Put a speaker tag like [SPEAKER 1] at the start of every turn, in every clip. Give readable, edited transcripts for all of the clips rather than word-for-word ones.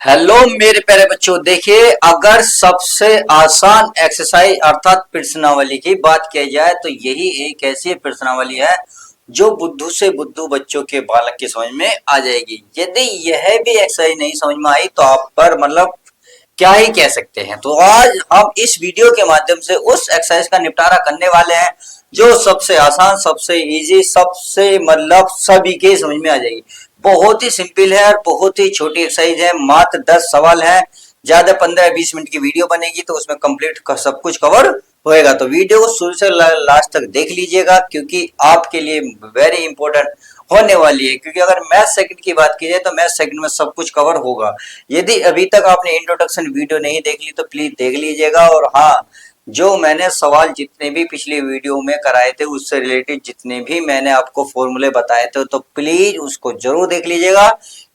[SPEAKER 1] Hello मेरे प्यारे बच्चों, देखिए अगर सबसे आसान एक्सरसाइज अर्थात प्रश्नावली की बात की जाए तो यही एक ऐसी प्रश्नावली है जो बुद्धू से बुद्धू बच्चों के बालक की समझ में आ जाएगी। यदि यह भी एक्सरसाइज नहीं समझ में आई तो आप पर मतलब क्या ही कह सकते हैं। तो आज हम इस वीडियो के माध्यम से उस एक्सरसाइज का निपटारा करने वाले हैं जो सबसे आसान, सबसे इजी, सबसे मतलब सभी के समझ में आ जाएगी। बहुत ही सिंपल है और बहुत ही छोटी एक्सरसाइज है। मात्र 10 सवाल है, ज्यादा 15-20 मिनट की वीडियो बनेगी तो उसमें कंप्लीट सब कुछ कवर होएगा। तो वीडियो को शुरू से लास्ट तक देख लीजिएगा क्योंकि आपके लिए वेरी इंपॉर्टेंट होने वाली है। क्योंकि अगर मैथ सेकंड की बात की जाए तो मैथ सेकंड में सब कुछ कवर होगा। यदि अभी तक आपने इंट्रोडक्शन वीडियो नहीं देख ली तो प्लीज देख लीजिएगा। और हाँ, जो मैंने सवाल जितने भी पिछली वीडियो में कराए थे उससे रिलेटेड जितने भी मैंने आपको फॉर्मूले बताए थे तो प्लीज उसको जरूर देख लीजिएगा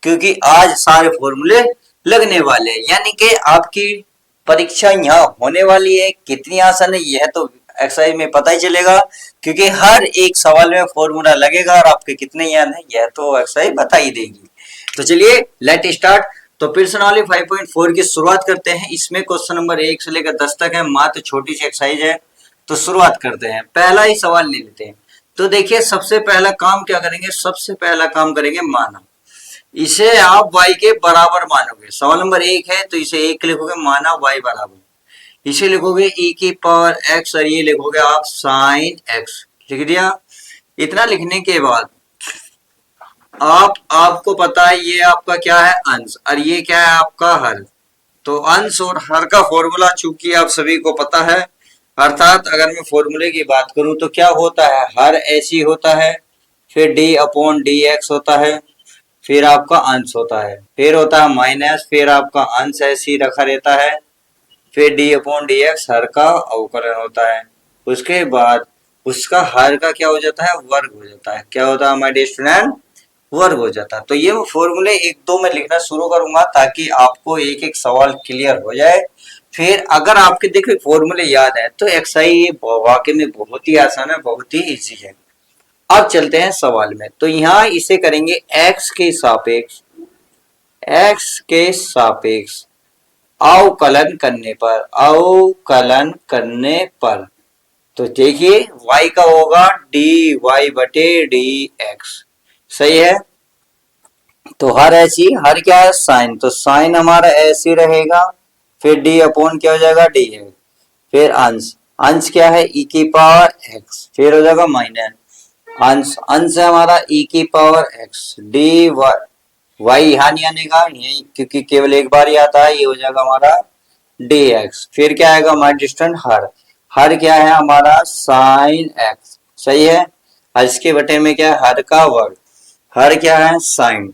[SPEAKER 1] क्योंकि आज सारे फॉर्मूले लगने वाले हैं। यानी कि आपकी परीक्षा यहाँ होने वाली है। कितनी आसान है यह तो एक्सरसाइज में पता ही चलेगा क्योंकि हर एक सवाल में फॉर्मूला लगेगा और आपके कितने याद है यह तो एक्सरसाइज बता ही देगी। तो चलिए लेट स्टार्ट। तो प्रश्नावली 5.4 की शुरुआत करते हैं। इसमें क्वेश्चन नंबर 1 से लेकर 10 तक है, मात्र छोटी सी एक्सरसाइज है। तो शुरुआत करते हैं, पहला ही सवाल ले लेते हैं। तो देखिए सबसे पहला काम क्या करेंगे, सबसे पहला काम करेंगे माना। इसे आप y के बराबर मानोगे। सवाल नंबर 1 है तो इसे 1 लिखोगे, माना y बराबर। इसे लिखोगे e की पावर x और ये लिखोगे आप साइन x। लिख दिया। इतना लिखने के बाद आपको पता है ये आपका क्या है, अंश, और ये क्या है आपका हर। तो अंश और हर का फॉर्मूला चूंकि आप सभी को पता है, अर्थात अगर मैं फॉर्मूले की बात करूं तो क्या होता है, हर ऐसी होता है, फिर डी अपॉन डी एक्स होता है, फिर आपका अंश होता है, फिर होता है माइनस, फिर आपका अंश ऐसी रखा रहता है, फिर डी अपॉन डी एक्स हर का अवकलन होता है। उसके बाद उसका हर का क्या हो जाता है, वर्ग हो जाता है। क्या होता है हमारे स्टूडेंट, वर्ग हो जाता है। तो ये फॉर्मूले एक दो में लिखना शुरू करूंगा ताकि आपको एक एक सवाल क्लियर हो जाए। फिर अगर आपके देखिए फॉर्मूले याद है तो एक्सरसाइज ये वाकई में बहुत ही आसान है, बहुत ही इजी है। अब चलते हैं सवाल में। तो यहाँ इसे करेंगे एक्स के सापेक्ष अवकलन करने पर तो देखिए y का होगा dy बटे डी एक्स। सही है। तो हर ऐसी, हर क्या है साइन, तो साइन हमारा ऐसी रहेगा, फिर डी अपॉन क्या हो जाएगा डी है, फिर अंश, अंश क्या है e की पावर x, फिर हो जाएगा माइनस अंश, अंश है हमारा e की पावर x डी वाई यहाँ नहीं आने का यही क्योंकि केवल एक बार ही आता है, ये हो जाएगा हमारा डी एक्स। फिर क्या आएगा हमारा डिस्टेंट हर, हर क्या है हमारा साइन एक्स। सही है। इसके बटे में क्या है हर का वर्ग, हर क्या है साइन,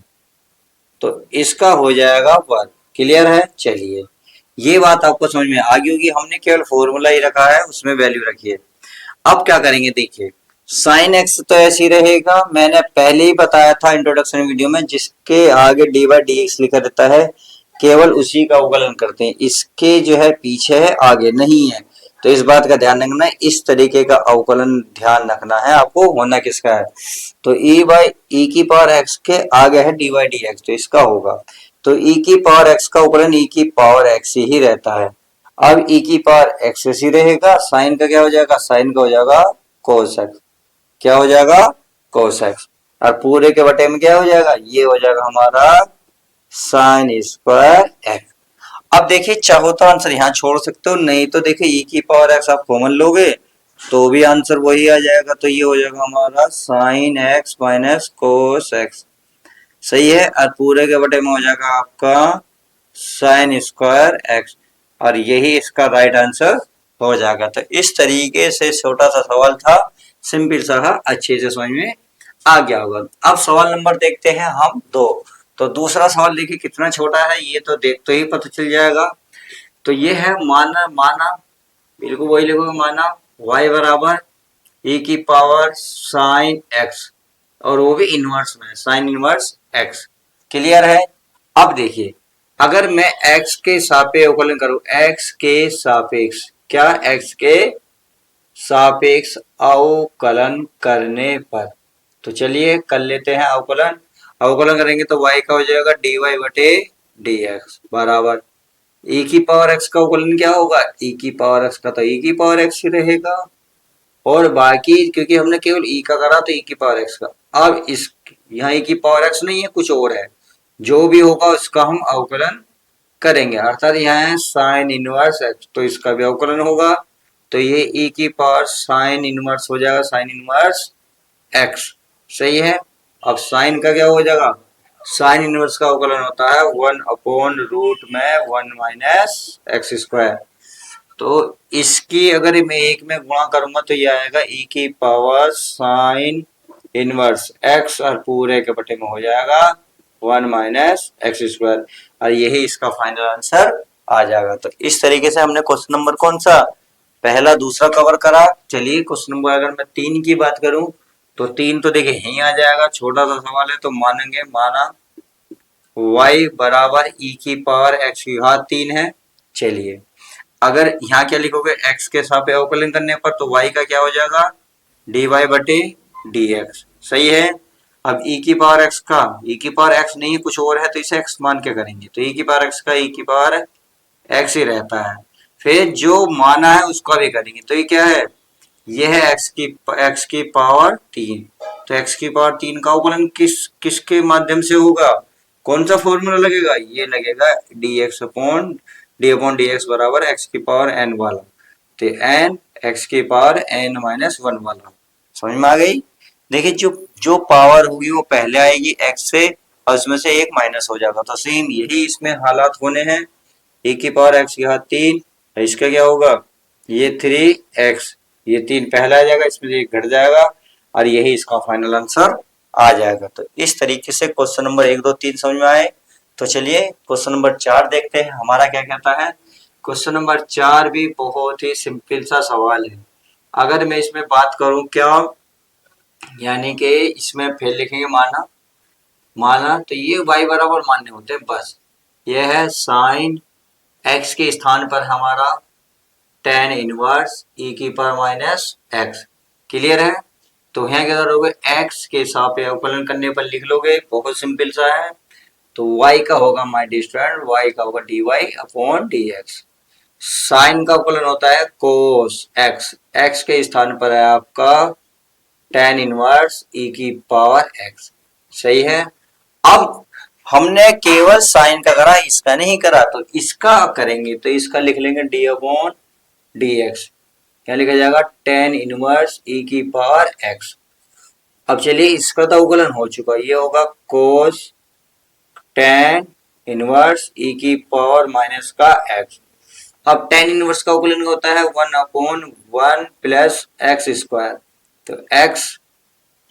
[SPEAKER 1] तो इसका हो जाएगा वर्ग। क्लियर है। चलिए ये बात आपको समझ में आ गई होगी, हमने केवल फॉर्मूला ही रखा है उसमें वैल्यू रखी है। अब क्या करेंगे, देखिए साइन एक्स तो ऐसे ही रहेगा, मैंने पहले ही बताया था इंट्रोडक्शन वीडियो में, जिसके आगे डी बाई डी एक्स लिखा रहता है केवल उसी का अवकलन करते हैं, इसके जो है पीछे है आगे नहीं है। तो इस बात का ध्यान रखना है, इस तरीके का अवकलन ध्यान रखना है आपको, होना किसका है। तो e बाई ई की पावर x के आगे है डी बाई डी एक्स, तो इसका होगा। तो e की पावर x का अवकलन e की पावर x ही रहता है। अब e की पावर x ही रहेगा, साइन का क्या हो जाएगा, साइन का हो जाएगा कोस x। क्या हो जाएगा कोस x, और पूरे के बटे में क्या हो जाएगा, ये हो जाएगा हमारा साइन स्क्वायर x। अब देखिए चाहो तो आंसर यहाँ छोड़ सकते हो, नहीं तो देखिए e की पावर x आप कॉमन लोगे तो भी आंसर वही आ जाएगा। तो ये हो जाएगा हमारा sine x minus cos x। सही है। और पूरे के बटे में हो जाएगा आपका साइन स्क्वायर x, और यही इसका राइट आंसर हो जाएगा। तो इस तरीके से छोटा सा सवाल था, सिंपल सा था, अच्छे से समझ में आ गया होगा। अब सवाल नंबर देखते हैं हम 2। तो दूसरा सवाल देखिए कितना छोटा है, ये तो देखते ही पता चल जाएगा। तो ये है माना, माना बिल्कुल वही लिखोगे, माना y बराबर e की पावर साइन x, और वो भी इनवर्स में, साइन इनवर्स x। क्लियर है। अब देखिए अगर मैं x के सापेक्ष अवकलन करूं, x के सापेक्ष, क्या x के सापेक्ष अवकलन करने पर, तो चलिए कर लेते हैं अवकलन। अवकलन करेंगे तो y का हो जाएगा dy बटे डी एक्स बराबर e की पावर x का अवकलन क्या होगा, e की पावर x का तो e की पावर x ही रहेगा, और बाकी क्योंकि हमने केवल e का करा तो e की पावर x का। अब इस यहाँ e की पावर x नहीं है, कुछ और है, जो भी होगा उसका हम अवकलन करेंगे, अर्थात यहाँ है साइन इनवर्स x, तो इसका भी अवकलन होगा, तो ये e की पावर साइन इनवर्स हो जाएगा, साइन इनवर्स x। सही है। अब साइन का क्या हो जाएगा, साइन इनवर्स का अवकलन होता है 1/रूट में 1 माइनस एक्स स्क्वायर, तो इसकी अगर मैं एक में गुणा करूंगा तो ये आएगा e की पावर साइन इनवर्स x और पूरे के बटे में हो जाएगा 1 माइनस एक्स स्क्वायर, और यही इसका फाइनल आंसर आ जाएगा। तो इस तरीके से हमने क्वेश्चन नंबर कौन सा, पहला दूसरा कवर करा। चलिए क्वेश्चन नंबर अगर मैं 3 की बात करूं तो 3 तो देखिए यही आ जाएगा, छोटा सा सवाल है तो मानेंगे, माना y बराबर e की पावर x की घात 3 है। चलिए अगर यहाँ क्या लिखोगे, x के सापेक्ष अवकलन करने पर तो y का क्या हो जाएगा, dy बटे dx। सही है। अब e की पावर x का, e की पावर x नहीं है कुछ और है, तो इसे x मान के करेंगे, तो e की पावर x का e की पावर x ही रहता है, फिर जो माना है उसका भी करेंगे, तो ये क्या है, ये है x की पावर 3, तो x की पावर 3 का अवकलन किसके माध्यम से होगा, कौन सा फॉर्मूला लगेगा, ये लगेगा डी अपॉन डी एक्स बराबर x की पावर n वाला, तो n x की पावर n माइनस 1 वाला। समझ में आ गई। देखिए जो जो पावर होगी वो पहले आएगी x से और उसमें से एक माइनस हो जाएगा, तो सेम यही इसमें हालात होने हैं, e की पावर x की घात 3, इसका क्या होगा, ये 3x, ये 3 पहला आ जाएगा, इसमें से एक घट जाएगा, और यही इसका फाइनल आंसर आ जाएगा। तो इस तरीके से क्वेश्चन नंबर 1 2 3 समझ में आए। तो चलिए क्वेश्चन नंबर 4 देखते हैं हमारा क्या कहता है। क्वेश्चन नंबर 4 भी बहुत ही सिंपल सा सवाल है। अगर मैं इसमें बात करूं क्या, यानी कि इसमें फिर लिखेंगे माना, माना तो ये y बराबर मान्य होते हैं, बस ये है साइन x के स्थान पर हमारा tan इनवर्स e की पावर माइनस x। क्लियर है। तो यहाँ क्या करोगे, x के सापेक्ष अवकलन करने पर लिख लोगे, बहुत सिंपल सा है। तो y का होगा माय डियर स्टूडेंट, y का होगा dy अपॉन dx। साइन का अवकलन होता है कोस x, x के स्थान पर है आपका tan इनवर्स e की पावर x। सही है। अब हमने केवल साइन का करा, इसका नहीं करा, तो इसका करेंगे, तो इसका लिख लेंगे d अपॉन dx, क्या लिखा जाएगा, tan इनवर्स e की पावर x। अब चलिए इसका तो अवकलन हो चुका, ये होगा cos tan इनवर्स e की पावर माइनस का x। अब tan इनवर्स का अवकलन होता है 1 अपॉन 1 प्लस एक्स स्क्वायर, तो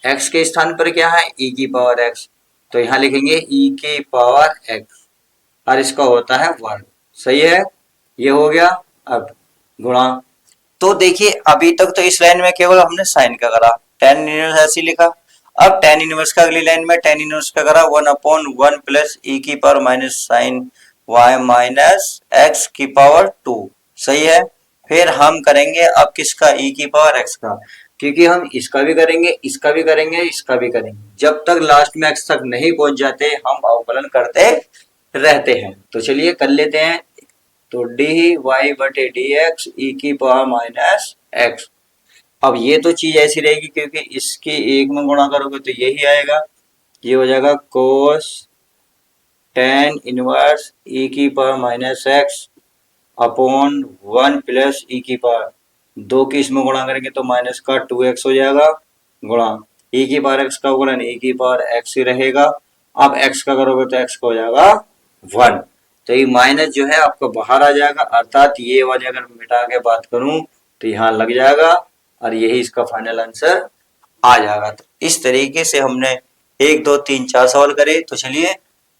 [SPEAKER 1] x के स्थान पर क्या है, e की पावर x, तो यहाँ लिखेंगे e की पावर x, और इसका होता है 1। सही है, ये हो गया। अब गुणा, तो देखिए अभी तक तो इस लाइन में केवल हमने साइन का करा, tan इनवर्स ऐसे लिखा। अब tan इनवर्स का अगली लाइन में tan इनवर्स का करा 1 अपॉन 1 प्लस e की power minus sine y minus x की पावर 2। सही है। फिर हम करेंगे अब किसका, e की पावर x का, क्योंकि हम इसका भी करेंगे, इसका भी करेंगे, इसका भी करेंगे, जब तक लास्ट में x तक नहीं पहुंच जाते हम अवकलन करते रहते हैं। तो चलिए कर लेते हैं। तो डी वाई बटे डी एक्स ई की पावर माइनस एक्स। अब ये तो चीज ऐसी रहेगी क्योंकि इसकी एक में गुणा करोगे तो यही आएगा, ये हो जाएगा कोस टेन इनवर्स ई की power minus x upon 1 plus e की पावर, दो की इसमें गुणा करेंगे तो माइनस का 2x हो जाएगा, गुणा ई की पावर x का गुणन ई की पावर x ही रहेगा। अब x का करोगे तो x का हो जाएगा 1, तो ये माइनस जो है आपको बाहर आ जाएगा, अर्थात ये वाले अगर मिटा के बात करूं तो यहाँ लग जाएगा, और यही इसका फाइनल आंसर आ जाएगा। तो इस तरीके से हमने 1 2 3 4 सवाल करे। तो चलिए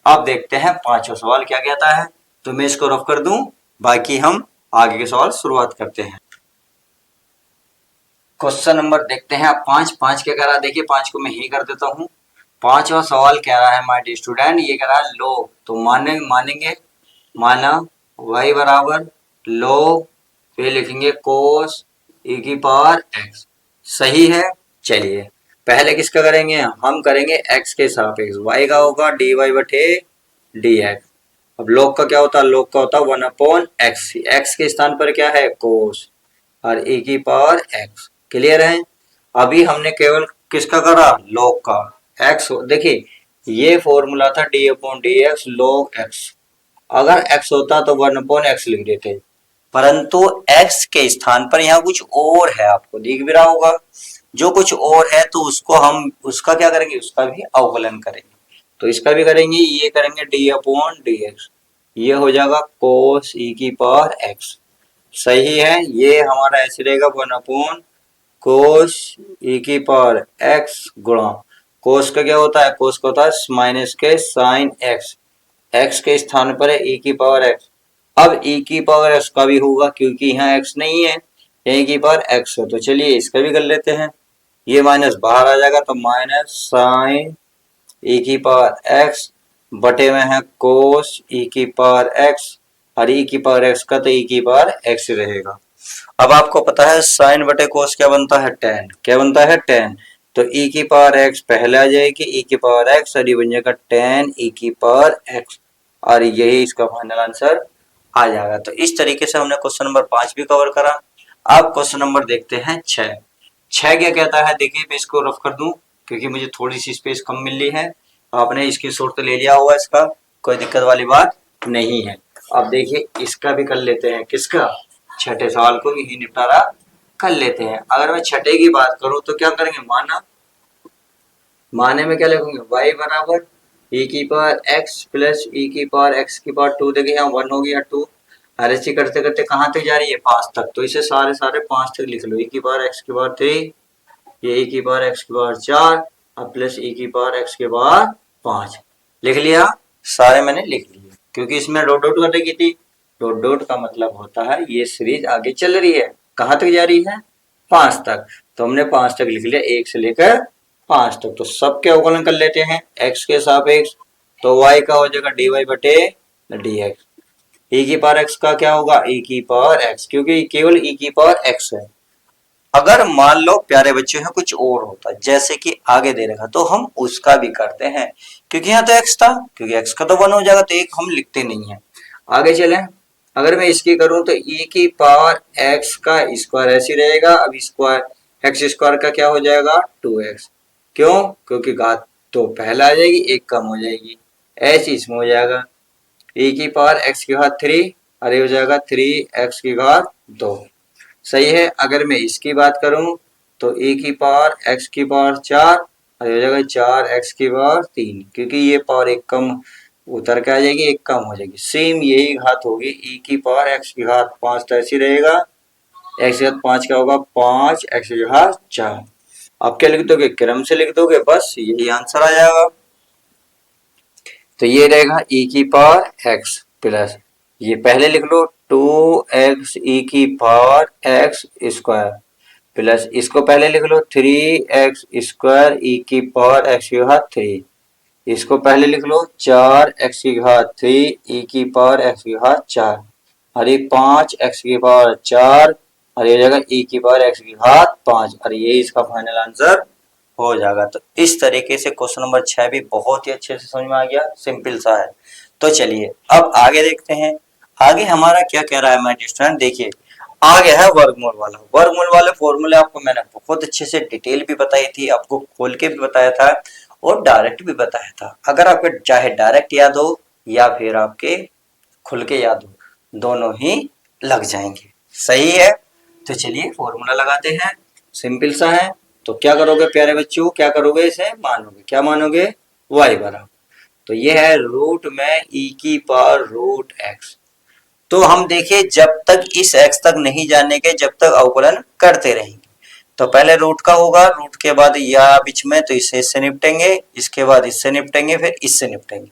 [SPEAKER 1] अब देखते हैं पांचवा सवाल क्या कहता है। तो मैं इसको रफ कर दूं, बाकी हम आगे के सवाल शुरुआत करते हैं। क्वेश्चन नंबर देखते हैं आप 5 क्या कह रहा है, देखिए 5 को मैं ही कर देता हूँ। पांचवा सवाल कह रहा है माय डियर स्टूडेंट, ये कह रहा है लो, तो मानेंगे माना y बराबर लो, फिर लिखेंगे कोस e की पावर x। सही है। चलिए पहले किसका करेंगे, हम करेंगे x के सापेक्ष, y का होगा dy बटे dx, अब log का क्या होता है, log का होता है 1/x, x के स्थान पर क्या है cos और e की पावर x। क्लियर है। अभी हमने केवल किसका करा, log का। x देखिए ये फॉर्मूला था d/dx log x, अगर x होता तो 1/x लिख देते, परंतु x के स्थान पर यहाँ कुछ और है, आपको दिख भी रहा होगा। जो कुछ और है तो उसको हम उसका क्या करेंगे, उसका भी अवकलन करेंगे। तो इसका भी करेंगे, ये करेंगे d/dx, ये हो जाएगा cos e की पावर x। सही है, ये हमारा ऐसे रहेगा 1/cos e की पावर x गुणा cos का क्या होता है, cos का होता है माइनस के साइन x, x के स्थान पर है e की पावर x। अब e की पावर x का भी होगा क्योंकि यहाँ x नहीं है, e की पावर x है, तो चलिए इसका भी कर लेते हैं। ये माइनस बाहर आ जाएगा तो माइनस साइन e की पावर x बटे में है cos e की पावर x, और e की पावर x का तो e की पावर x रहेगा। अब आपको पता है साइन बटे cos क्या बनता है, tan। क्या बनता है, tan। तो e की पावर x पहले आ जाएगी, e की पावर x और ये बन जाएगा tan e की पावर x, और यही इसका फाइनल आंसर आ जाएगा। तो इस तरीके से हमने क्वेश्चन नंबर 5 भी कवर करा। अब क्वेश्चन नंबर देखते हैं 6। 6 क्या कहता है, देखिए मैं इसको रफ कर दूं क्योंकि मुझे थोड़ी सी स्पेस कम मिल रही है। आपने इसकी शॉट तो ले लिया होगा, इसका कोई दिक्कत वाली बात नहीं है। अब देखिए इसका भी कर लेते हैं, किसका, छठे सवाल को भी निपटारा कर लेते हैं। अगर मैं छठे की बात करूं तो क्या करेंगे, माने में क्या लिखूंगे, y बराबर e की पावर x प्लस e की पावर x की पावर 2। देखिए यहाँ 1 हो गया 2, हर ऐसी करते करते कहाँ तक जा रही है, 5 तक, तो इसे सारे सारे 5 तक लिख लो। e की पावर x की पावर 3, ये e की पावर x की पावर 4 और प्लस e की पावर x की पावर 5 लिख लिया। सारे मैंने लिख लिए क्योंकि इसमें डॉट डॉट कर रखी थी। डॉट डॉट का मतलब होता है ये सीरीज आगे चल रही है, कहाँ तक जा रही है, 5 तक, तो हमने 5 तक लिख लिया, 1 से लेकर 5 तक। तो सबके अवकलन कर लेते हैं x के सापेक्ष, तो y का हो जाएगा dy बटे dx। e की पावर x का क्या होगा, e की पावर x, क्योंकि केवल e की पावर x है। अगर मान लो प्यारे बच्चे हैं कुछ और होता, जैसे कि आगे दे रखा, तो हम उसका भी करते हैं, क्योंकि यहाँ तो x था, क्योंकि x का तो 1 हो जाएगा तो एक हम लिखते नहीं है। आगे चलें, अगर मैं इसकी करूं तो e की पावर x का स्क्वायर ऐसी रहेगा। अब स्क्वायर x स्क्वायर का क्या हो जाएगा, 2x। क्यों, क्योंकि घात तो पहले आ जाएगी, एक कम हो जाएगी, ऐसे इसमें हो जाएगा e की पावर x की घात 3 और ये हो जाएगा 3x की घात 2। सही है। अगर मैं इसकी बात करूं तो e की पावर x की पावर 4 और हो जाएगा 4x की पावर 3, क्योंकि ये पावर एक कम उतर के आ जाएगी, एक कम हो जाएगी। सेम यही घात होगी e की पावर x की घात 5, तो ऐसी रहेगा, x की घात 5 क्या होगा, 5x की घात 4। आप क्या लिख दोगे, क्रम से लिख दोगे, बस यही आंसर आ जाएगा। तो ये रहेगा e की पावर x प्लस, ये पहले लिख लो 2x e की पावर x स्क्वायर प्लस, इसको पहले लिख लो 3x स्क्वायर e की पावर x की घात 3, इसको पहले लिख लो 4x की घात 3 e की पावर x की घात 4, और ये 5x की पावर 4 और ये हो जाएगा e की पावर x की घात 5, और ये इसका फाइनल आंसर हो जाएगा। तो इस तरीके से क्वेश्चन नंबर 6 भी बहुत ही अच्छे से समझ में आ गया, सिंपल सा है। तो चलिए अब आगे देखते हैं, आगे हमारा क्या कह रहा है माय डियर स्टूडेंट। देखिए आगे है वर्गमूल वाला। वर्गमूल वाले फॉर्मूले आपको मैंने बहुत अच्छे से डिटेल भी बताई थी, आपको खोल के भी बताया था और डायरेक्ट भी बताया था। अगर आपको चाहे डायरेक्ट याद हो या फिर आपके खुल के याद हो, दोनों ही लग जाएंगे। सही है। तो चलिए फॉर्मूला लगाते हैं, सिंपल सा है। तो क्या करोगे प्यारे बच्चों, क्या करोगे, इसे मानोगे, क्या मानोगे, y बराबर, तो ये है रूट में e की पावर रूट x। तो हम देखिए जब तक इस x तक नहीं जाने के, जब तक अवकलन करते रहेंगे। तो पहले रूट का होगा, रूट के बाद या बीच में, तो इससे निपटेंगे, इसके बाद इससे निपटेंगे, फिर इससे निपटेंगे।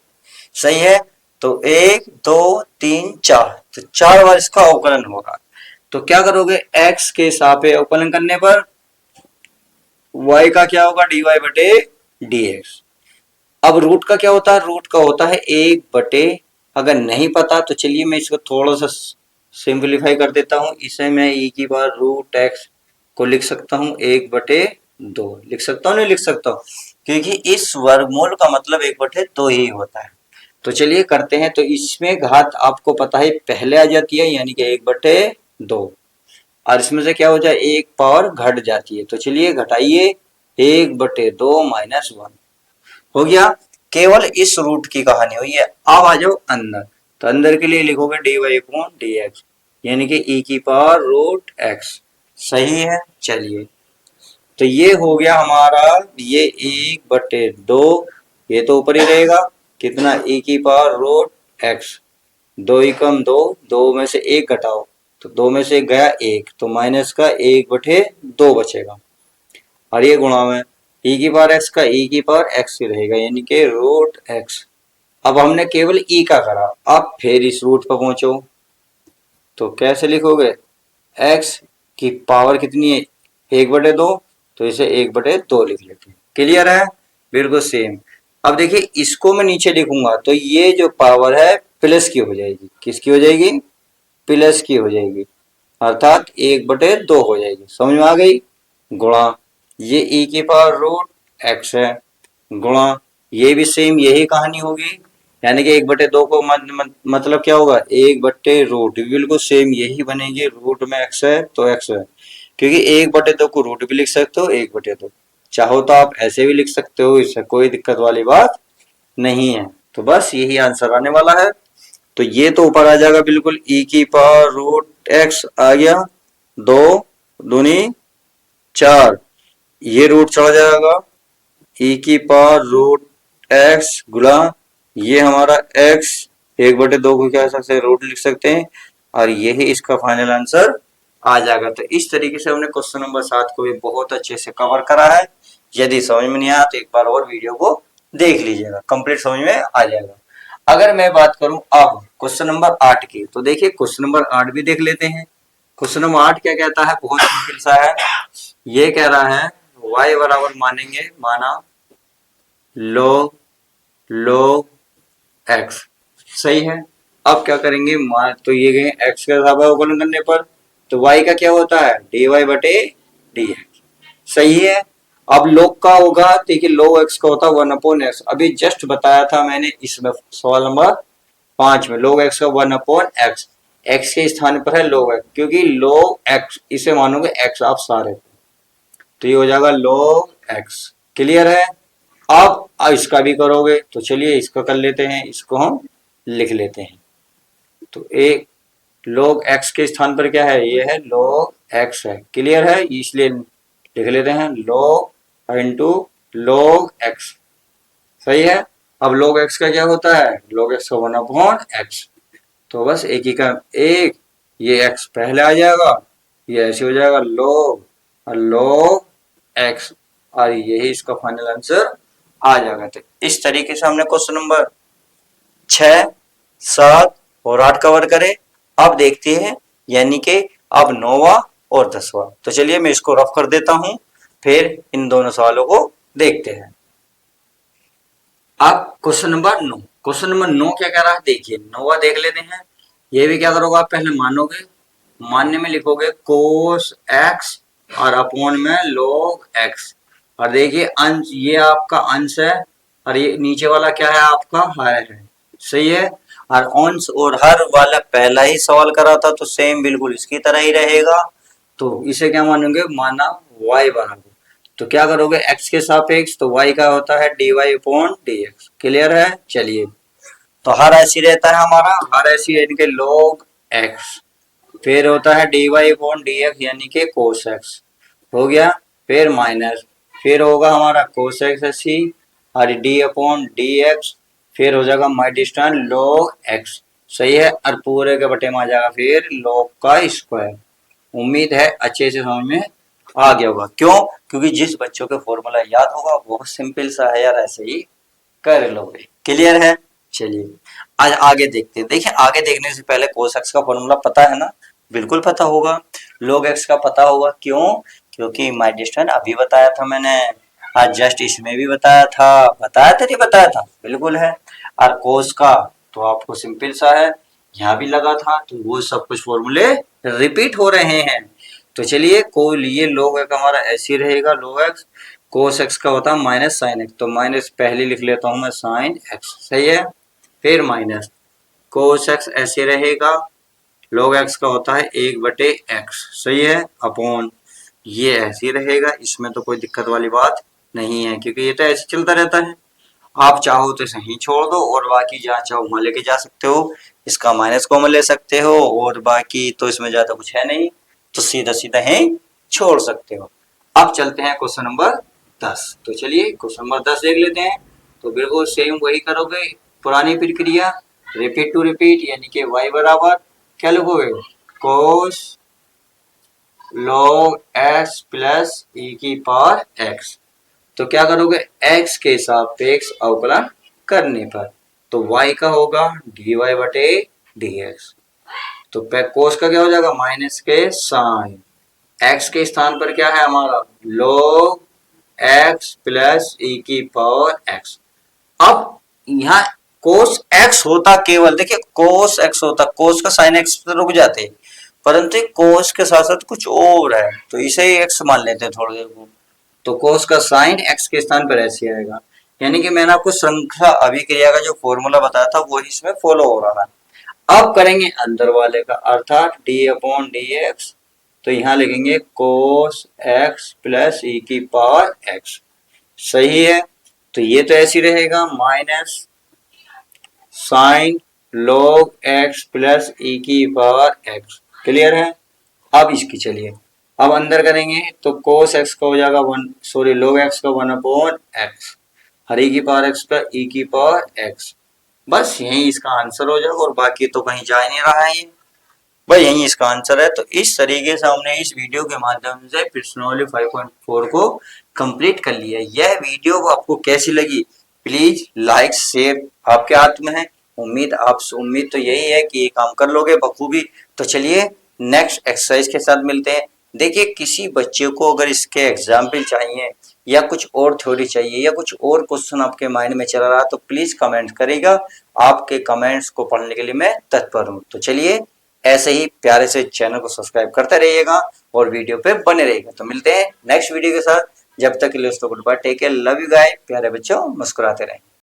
[SPEAKER 1] सही है। तो 1 2 3 4, तो 4 बार इसका अवकलन होगा। तो क्या करोगे, x के सापेक्ष अवकलन करने पर y का क्या होगा, dy बटे dx। अब रूट का क्या होता है, रूट का होता है 1 बटे, अगर नहीं पता तो चलिए मैं इसको थोड़ा सा सिंपलीफाई कर देता हूं। इसे मैं e की पावर रूट x को लिख सकता हूं 1 बटे 2, लिख सकता हूं, नहीं लिख सकता हूं, क्योंकि इस वर्गमूल का मतलब 1 बटे 2 ही होता है। तो चलिए करते हैं। तो इसमें घात आपको पता है पहले आ जाती है, यानी कि 1/2, और इसमें से क्या हो जाए, एक पावर घट जाती है। तो चलिए घटाइए, 1/2 माइनस 1 हो गया। केवल इस रूट की कहानी हुई है। अब आ जाओ अंदर, तो अंदर के लिए लिखोगे dy/dx, यानी कि e की पावर रूट x। सही है। चलिए, तो ये हो गया हमारा, ये 1/2, ये तो ऊपर ही रहेगा, कितना, e की पावर रूट x, 2 एकम 2, 2 में से 1 घटाओ, तो 2 में से 1 गया 1, तो माइनस का 1/2 बचेगा, और ये गुणा में e की पावर x का e की पावर x ही रहेगा, यानी कि रूट x। अब हमने केवल e का करा, अब फिर इस रूट पर पहुंचो, तो कैसे लिखोगे, x की पावर कितनी है, 1/2, तो इसे 1/2 लिख लेते हैं। क्लियर है, बिल्कुल सेम। अब देखिए इसको मैं नीचे लिखूंगा, तो ये जो पावर है प्लस की हो जाएगी, किसकी हो जाएगी, प्लस की हो जाएगी, अर्थात 1/2 हो जाएगी। समझ में आ गई। गुणा, ये e की पावर रूट x है, गुणा ये भी सेम यही कहानी होगी, यानी कि 1/2 को मतलब क्या होगा, 1/रूट, बिल्कुल सेम यही बनेगी। रूट में x है तो x है, क्योंकि 1/2 को रूट भी लिख सकते हो, 1/2 चाहो तो आप ऐसे भी लिख सकते हो, इससे कोई दिक्कत वाली बात नहीं है। तो बस यही आंसर आने वाला है। तो ये तो ऊपर आ जाएगा बिल्कुल, e की पावर रूट x आ गया, 2 दूनी 4, ये रूट चला जाएगा, e की पावर रूट x गुणा ये हमारा x, 1/2 को क्या सकते हैं, रूट लिख सकते हैं, और यही इसका फाइनल आंसर आ जाएगा। तो इस तरीके से हमने क्वेश्चन नंबर 7 को भी बहुत अच्छे से कवर करा है। यदि समझ में नहीं आया तो एक बार और वीडियो को देख लीजिएगा, कंप्लीट समझ में आ जाएगा। अगर मैं बात करूं अब क्वेश्चन नंबर 8 की, तो देखिए क्वेश्चन नंबर 8 भी देख लेते हैं। क्वेश्चन नंबर 8 क्या कहता है, बहुत मुश्किल सा है। ये कह रहा है y बराबर मानेंगे, माना log x, सही है। अब क्या करेंगे, मान तो ये गए x के साथ अवकलन करने पर, तो y का क्या होता है, dy/dx, सही है। अब log का होगा, देखिए log x का होता है 1/x, अभी जस्ट बताया था मैंने इसमें सवाल नंबर 5 में, log x का 1/x, x के स्थान पर है log x, क्योंकि log x इसे मानोगे x आप सारे, तो ये हो जाएगा log x। क्लियर है। अब इसका भी करोगे, तो चलिए इसका कर लेते हैं, इसको हम लिख लेते हैं। तो एक log x के स्थान पर क्या है, ये है log x है। क्लियर है, इसलिए लिख लेते हैं log इंटू log x, सही है। अब log x का क्या होता है, log x का 1/x, तो बस एक ही का एक, ये x पहले आ जाएगा, ये ऐसे हो जाएगा log x, और यही इसका फाइनल आंसर आ जाएगा। तो इस तरीके से हमने क्वेश्चन नंबर 6, 7 और 8 कवर करे। अब देखते हैं, यानी कि अब 9वां और 10वां। तो चलिए मैं इसको रफ कर देता हूं, फिर इन दोनों सवालों को देखते हैं। अब क्वेश्चन नंबर 9, क्वेश्चन नंबर 9 क्या कह रहा है, देखिए 9वां देख लेते हैं। ये भी क्या करोगे आप, पहले मानोगे, मानने में लिखोगे cos x और अपॉन में log x, और देखिए अंश, ये आपका अंश है, और ये नीचे वाला क्या है, आपका हर है, सही है। और अंश और हर वाला पहला ही सवाल करा था, तो सेम बिल्कुल इसकी तरह ही रहेगा। तो इसे क्या मानोगे, माना y बराबर, तो क्या करोगे, x के सापेक्ष, तो y का होता है dy/dx। क्लियर है। चलिए, तो हर ऐसी रहता है हमारा, हर ऐसी यानी कि log x, फिर होता है dy/dx यानी कि cos x, हो गया, फिर माइनस, फिर होगा हमारा cos x ऐसी, और d/dx, फिर हो जाएगा माइनस log x, सही है, और पूरे के बटे में आ जाएगा फिर log का स्क्वायर। उम्मीद है अच्छे से समझ में आ गया होगा। क्यों, क्योंकि जिस बच्चों के फॉर्मूला याद होगा वो सिंपल सा है यार, ऐसे ही कर लोगे। क्लियर है। चलिए आज आगे देखते हैं। देखिए आगे देखने से पहले cos x का फॉर्मूला पता है ना, बिल्कुल पता होगा। log x का पता होगा, क्यों, क्योंकि माइनस अभी बताया था मैंने, आज जस्ट इसमें भी बताया था, बताया था नहीं बताया था, बिल्कुल है। और cos का तो आपको सिंपल सा है, यहाँ भी लगा था, तो वो सब कुछ फॉर्मूले रिपीट हो रहे हैं। तो चलिए कोई ये log x हमारा ऐसे ही रहेगा, log x, cos x का होता है माइनस साइन x, तो माइनस पहले लिख लेता हूं मैं साइन x, सही है। फिर माइनस कोस एक्स ऐसे रहेगा, log x का होता है 1/x, सही है, अपॉन ये ऐसे ही रहेगा, इसमें तो कोई दिक्कत वाली बात नहीं है क्योंकि ये तो ऐसे चलता रहता है। आप चाहो तो सही छोड़ दो और बाकी जहाँ चाहो वहां लेके जा सकते हो, इसका माइनस कॉमन ले सकते हो और बाकी तो इसमें ज्यादा कुछ है नहीं, तो सीधा सीधा है छोड़ सकते हो। अब चलते हैं क्वेश्चन नंबर 10। तो चलिए क्वेश्चन नंबर 10 देख लेते हैं। तो बिल्कुल सेम वही करोगे, पुरानी प्रक्रिया, रिपीट टू रिपीट, यानी कि y बराबर क्या लिखोगे, cos log x plus e की पावर x। तो क्या करोगे, x के सापेक्ष अवकलन करने पर तो y का होगा dy बटे dx। तो कोस का क्या हो जाएगा, माइनस के साइन, x के स्थान पर क्या है हमारा log x प्लस e की पावर x। अब यहाँ कोस x होता केवल, देखिए कोस x होता, कोस का साइन x पर रुक जाते, परंतु कोस के साथ साथ कुछ और है तो इसे ही x मान लेते हैं थोड़ी देर को। तो कोस का साइन x के स्थान पर ऐसे आएगा, यानी कि मैंने आपको श्रृंखला अभिक्रिया का जो फॉर्मूला बताया था वो इसमें फॉलो हो रहा है। अब करेंगे अंदर वाले का, अर्थात d/dx। तो यहाँ लिखेंगे कोस x प्लस e की पावर x, सही है। तो ये तो ऐसे ही रहेगा, minus sine log x plus e की पावर x, क्लियर है। अब इसकी चलिए अब अंदर करेंगे तो cos x का हो जाएगा log x का 1/x, हर e की पावर x का e की पावर x। बस यही इसका आंसर हो जाएगा और बाकी तो कहीं जा ही नहीं रहा है ये, भाई यही इसका आंसर है। तो इस तरीके से हमने इस वीडियो के माध्यम से प्रश्नावली 5.4 को कंप्लीट कर लिया। यह वीडियो आपको कैसी लगी, प्लीज लाइक शेयर आपके हाथ में है। उम्मीद तो यही है कि ये काम कर लोगे बखूबी। तो चलिए नेक्स्ट एक्सरसाइज के साथ मिलते हैं। देखिए किसी बच्चे को अगर इसके एग्जाम्पल चाहिए या कुछ और थ्योरी चाहिए या कुछ और क्वेश्चन आपके माइंड में चल रहा है तो प्लीज कमेंट करेगा, आपके कमेंट्स को पढ़ने के लिए मैं तत्पर हूँ। तो चलिए ऐसे ही प्यारे से चैनल को सब्सक्राइब करते रहिएगा और वीडियो पे बने रहिएगा। तो मिलते हैं नेक्स्ट वीडियो के साथ, जब तक के लिए good bye, take care, love you guys, प्यारे बच्चों मुस्कुराते रहें।